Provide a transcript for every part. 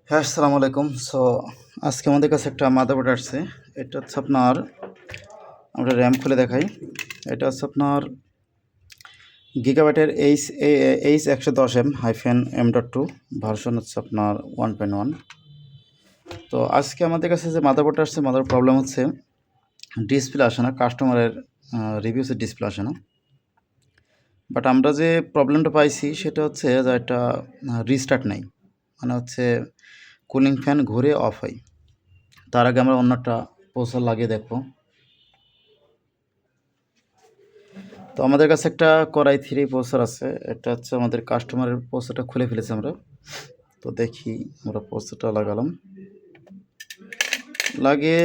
হ্যাঁ, আসসালামু আলাইকুম। সো আজকে আমাদের কাছে একটা মাদারবোর্ড আসছে। এটা হচ্ছে আপনার আমরা র্যাম খুলে দেখাই। এটা হচ্ছে আপনার গিগাবাইটের H110M-M.2 ভার্সন হচ্ছে আপনার 1.1। তো আজকে আমাদের কাছে যে মাদারবোর্ডটা আসছে, প্রবলেম হচ্ছে ডিসপ্লে আসে না, কাস্টমারের রিভিউসে ডিসপ্লে আসে না। বাট আমরা যে প্রবলেমটা পাইছি সেটা হচ্ছে যে এটা রিস্টার্ট নেই, মানে হচ্ছে কুলিং ফ্যান ঘুরে অফ হয়। তার আগে আমরা অন্য একটা প্রসেসর লাগিয়ে দেখব। তো আমাদের কাছে একটা কোরাই 3 প্রসেসর আছে। এটা হচ্ছে আমাদের কাস্টমারের প্রসেসরটা খুলে ফেলেছি আমরা। তো দেখি, আমরা প্রসেসরটা লাগালাম, লাগিয়ে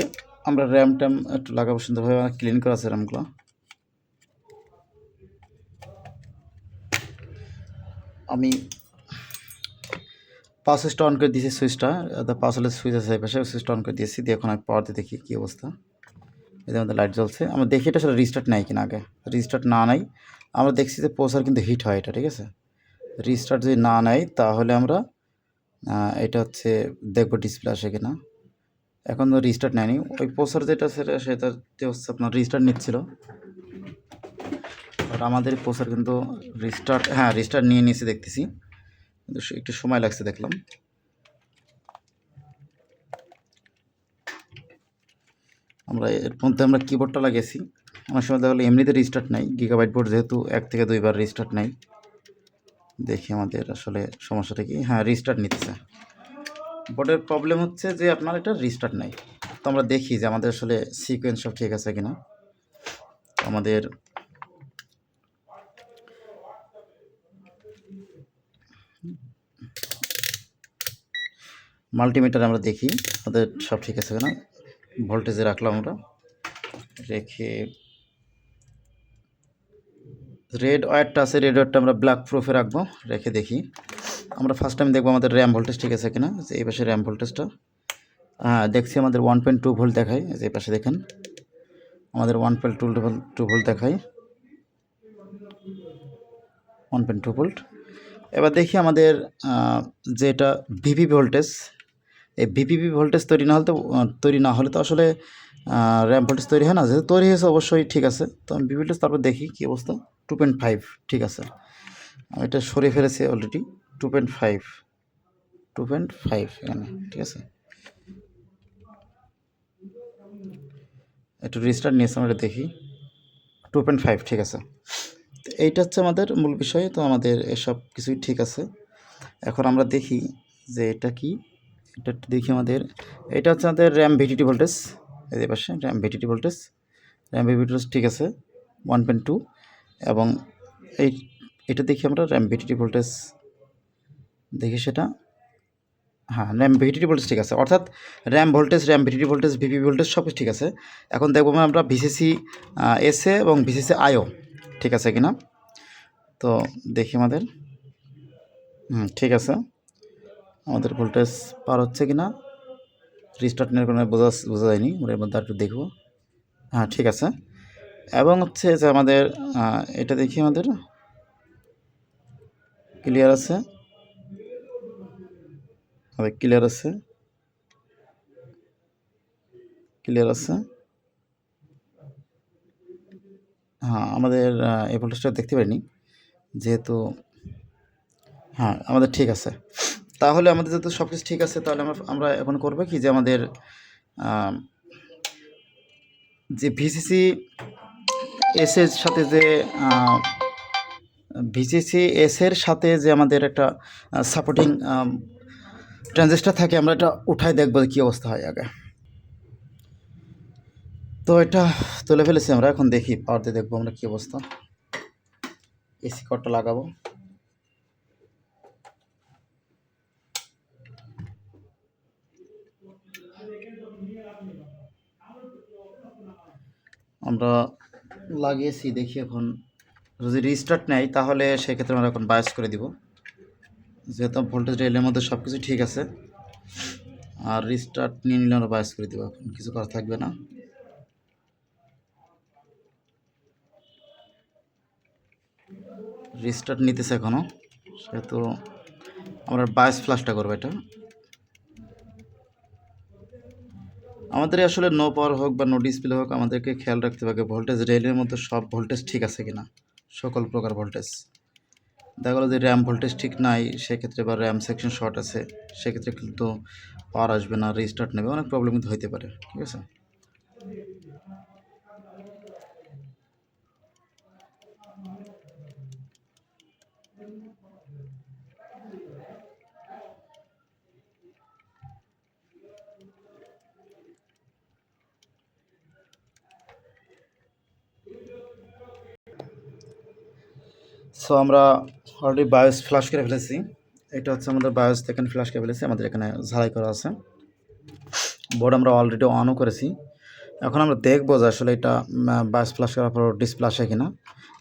আমরা র্যাম ট্যাম একটু লাগাবো সুন্দরভাবে। ক্লিন করা আছে র্যামগুলো। আমি পাওয়ার সুইচটা অন করে দিয়েছি, সুইচটা পাওয়ার সুইচ আছে এই পাশে, সুইচটা অন করে দিয়েছি। দিয়ে এখন আমি পাওয়ার দিয়ে দেখি কী অবস্থা। এদের মধ্যে লাইট জ্বলছে। আমরা দেখি এটা আসলে রিস্টার্ট নেয় কিনা। আগে রিস্টার্ট না নেয়, আমরা দেখছি যে প্রসেসর কিন্তু হিট হয় এটা, ঠিক আছে। রিস্টার্ট যদি না নেয় তাহলে আমরা এটা হচ্ছে দেখবো ডিসপ্লে আসে কিনা। এখন তো রিস্টার্ট নেয়নি, ওই প্রসেসর যেটা সেটাতে হচ্ছে আপনার রিস্টার্ট নিচ্ছিল। বাট আমাদের প্রসেসর কিন্তু রিস্টার্ট নিয়ে নিয়েছি দেখতেছি, কিন্তু একটু সময় লাগছে দেখলাম। আমরা এর মধ্যে আমরা কিবোর্ডটা লাগিয়েছি। অনেক সময় দেখা গেলো এমনিতে রিস্টার্ট নেই, গিগাবাইট বোর্ড যেহেতু 1 থেকে 2 বার রিস্টার্ট নেই। দেখি আমাদের আসলে সমস্যাটা কি। হ্যাঁ, রিস্টার্ট নিচ্ছে। বোর্ডের প্রবলেম হচ্ছে যে আপনার এটা রিস্টার্ট নেই। তো আমরা দেখি যে আমাদের আসলে সিকোয়েন্স সব ঠিক আছে কিনা। আমাদের মাল্টিমিটার আমরা দেখি আমাদের সব ঠিক আছে কিনা। ভোল্টেজে রাখলাম আমরা, রেখে রেড ওয়্যারটা আছে, রেড ওয়্যারটা আমরা ব্ল্যাক প্রুফে রাখবো, রেখে দেখি। আমরা ফার্স্ট টাইম দেখবো আমাদের র্যাম ভোল্টেজ ঠিক আছে কিনা। যে এই পাশে র্যাম ভোল্টেজটা, হ্যাঁ দেখছি আমাদের 1.2 ভোল্ট দেখায়। যে এই পাশে দেখেন আমাদের 1.2 ভোল্ট দেখায়, 1.2 ভোল্ট। এবার দেখি আমাদের যেটা ভিপি ভোল্টেজ, এই ভিপিপি ভোল্টেজ তৈরি না হলে তো আসলে র্যাম ভোল্টেজ তৈরি হয় না। যেহেতু তৈরি হয়েছে অবশ্যই ঠিক আছে। তো আমি ভিপি ভোল্টেজ তারপর দেখি কী অবস্থা। 2.5 ঠিক আছে। আমি এটা সরিয়ে ফেলেছি অলরেডি। 2.5 এখানে ঠিক আছে। একটু রেজিস্টার নিয়েছে, আমরা দেখি 2.5 ঠিক আছে। তো এইটা হচ্ছে আমাদের মূল বিষয়। তো আমাদের এসব কিছুই ঠিক আছে। এখন আমরা দেখি যে এটা কি। এটা একটু দেখি আমাদের। এটা হচ্ছে আমাদের র্যাম ভিটিটি ভোল্টেজ। এই পাশে র্যাম ভিটিটি ভোল্টেজ, ঠিক আছে 1.2। এবং এটা দেখি আমরা র্যাম ভিটিটি ভোল্টেজ দেখি সেটা। হ্যাঁ, র্যাম ভিটিটি ভোল্টেজ ঠিক আছে, অর্থাৎ RAM voltage, RAM VTT voltage, VP voltage সব কিছু ঠিক আছে। এখন দেখবো আমরা ভিসিসি এসএ এবং ভিসিসি আইও ঠিক আছে কিনা। তো দেখি আমাদের ঠিক আছে। আমাদের ভোল্টেজ পার হচ্ছে কিনা, রিস্টার্ট নেওয়ার কারণে বোঝা যায়নি। ওর মধ্যে একটু দেখবো। হ্যাঁ ঠিক আছে। এবং হচ্ছে যে আমাদের এটা দেখি আমাদের ক্লিয়ার আছে, ক্লিয়ার আছে, ক্লিয়ার আছে। হ্যাঁ, আমাদের এই ভোল্টেজটা দেখতে পারিনি যেহেতু। হ্যাঁ, আমাদের ঠিক আছে। তাহলে আমাদের যেহেতু সব কিছু ঠিক আছে, তাহলে আমরা এখন করবো কি, যে আমাদের যে ভিসিসি এসের সাথে যে আমাদের একটা সাপোর্টিং ট্রানজিস্টর থাকে, আমরা এটা উঠাই দেখবো কী অবস্থা হয় আগে। তো এটা তুলে ফেলেছি আমরা। এখন দেখি পাওয়ার দিয়ে দেখবো আমরা কী অবস্থা। এসি কর্ডটা লাগাবো। আমরা লাগিয়েছি, দেখি এখন যদি রিস্টার্ট নেয় তাহলে সেক্ষেত্রে আমরা এখন বায়াস করে দিব। যেহেতু ভোল্টেজ রেলের মধ্যে সব কিছু ঠিক আছে, আর রিস্টার্ট নিয়ে নিলে আমরা বায়াস করে দিব। এখন কিছু করা থাকবে না। রিস্টার্ট নিতেছে এখনও, সেহেতু আমরা বায়াস ফ্লাশটা করবো। এটা আমাদের আসলে নো পাওয়ার হোক বা নো ডিসপ্লে হোক, আমাদেরকে খেয়াল রাখতে হবে ভোল্টেজ রেলের মধ্যে সব ভোল্টেজ ঠিক আছে কিনা, সকল প্রকার ভোল্টেজ। দেখা গেলো যে র্যাম ভোল্টেজ ঠিক নাই, সেক্ষেত্রে বা র্যাম সেকশন শর্ট আছে, সেক্ষেত্রে কিন্তু পাওয়ার আসবে না, রিস্টার্ট নেবে, অনেক প্রবলেম কিন্তু হইতে পারে। ঠিক আছে, সো আমরা অলরেডি বায়োস ফ্লাশ করে ফেলেছি। এটা হচ্ছে আমাদের বায়োস থেকে ফ্লাশ করে ফেলেছি, আমাদের এখানে ঝালাই করা আছে। বোর্ড আমরা অলরেডি অনও করেছি। এখন আমরা দেখবো যে আসলে এটা বায়োস ফ্লাশ করার পর ডিসপ্লে আসে কিনা।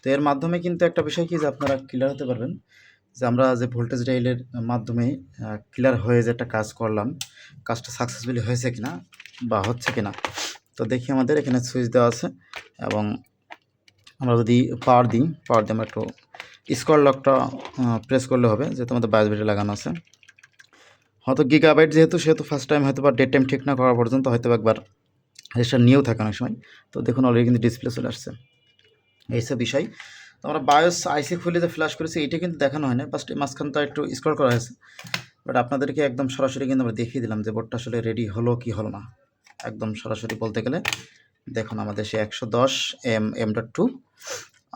তো এর মাধ্যমে কিন্তু একটা বিষয় কি যে আপনারা ক্লিয়ার হতে পারবেন যে আমরা যে ভোল্টেজ রেইলের মাধ্যমে ক্লিয়ার হয়ে যে একটা কাজ করলাম, কাজটা সাকসেসফুলি হয়েছে কিনা বা হচ্ছে কিনা। তো দেখি আমাদের এখানে সুইচ দেওয়া আছে, এবং আমরা যদি পাওয়ার দিই আমরা একটু স্কোয়ার লকটা প্রেস করলে হবে, যেহেতু আমাদের বায়োস ব্যাটারি লাগানো আছে। হয়তো গিগাবাইট যেহেতু, সেহেতু ফার্স্ট টাইম হয়তো বা ডেট টাইম ঠিক না করা পর্যন্ত হয়তো একবার রেজিস্টার নিয়েও থাকে অনেক সময়। তো দেখুন অলরেডি কিন্তু ডিসপ্লে চলে আসছে, এইসব বিষয়। তো আমরা বায়োস আইসি খুলে যে ফ্ল্যাশ করেছি এটা কিন্তু দেখানো হয় না, ফার্স্ট মাঝখানটা একটু স্ক্রল করা হয়েছে, বাট আপনাদেরকে একদম সরাসরি কিন্তু আমরা দেখিয়ে দিলাম যে বোর্ডটা আসলে রেডি হলো কি হলো না। একদম সরাসরি বলতে গেলে দেখুন আমাদের সে 110M.2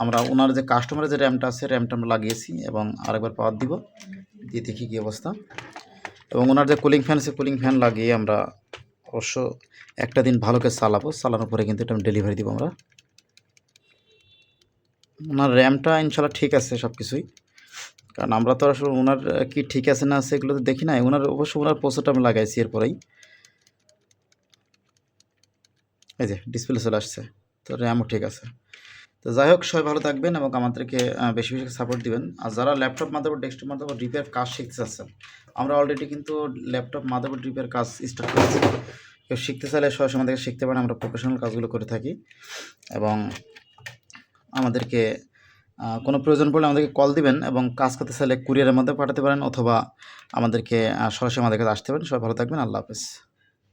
আমরা ওনার যে কাস্টমারের যে র্যামটা আছে, র্যামটা আমরা লাগিয়েছি এবং আরেকবার পাওয়ার দিব, দিয়ে দেখি কী অবস্থা। এবং ওনার যে কুলিং ফ্যান আছে, কুলিং ফ্যান লাগিয়ে আমরা অবশ্য একটা দিন ভালো করে চালাবো, চালানোর পরে কিন্তু এটা ডেলিভারি দিব আমরা। ওনার র্যামটা ইনশাল্লাহ ঠিক আছে সব কিছুই, কারণ আমরা তো আসলে ওনার কি ঠিক আছে না আছে এগুলো তো দেখি নাই। ওনার অবশ্য ওনার প্রসেসটা আমি লাগাইছি এরপরেই, এই যে ডিসপ্লে চলে আসছে, তো র্যামও ঠিক আছে। তো যাই হোক, সবাই ভালো থাকবেন এবং আমাদেরকে বেশি বেশি সাপোর্ট দিবেন। আর যারা laptop motherboard, desktop motherboard repair কাজ শিখতে চাচ্ছেন, আমরা অলরেডি কিন্তু ল্যাপটপ মাদারবোর্ড রিপেয়ার কাজ স্টার্ট করেছি। কেউ শিখতে চাইলে সরাসরি আমাদেরকে শিখতে পারেন, আমরা প্রফেশনাল কাজগুলো করে থাকি। এবং আমাদেরকে কোনো প্রয়োজন পড়লে আমাদেরকে কল দিবেন, এবং কাজ করতে চাইলে কুরিয়ারের মধ্যে পাঠাতে পারেন, অথবা আমাদেরকে সরাসরি আমাদের কাছে আসতে পারেন। সবাই ভালো থাকবেন, আল্লাহ হাফেজ।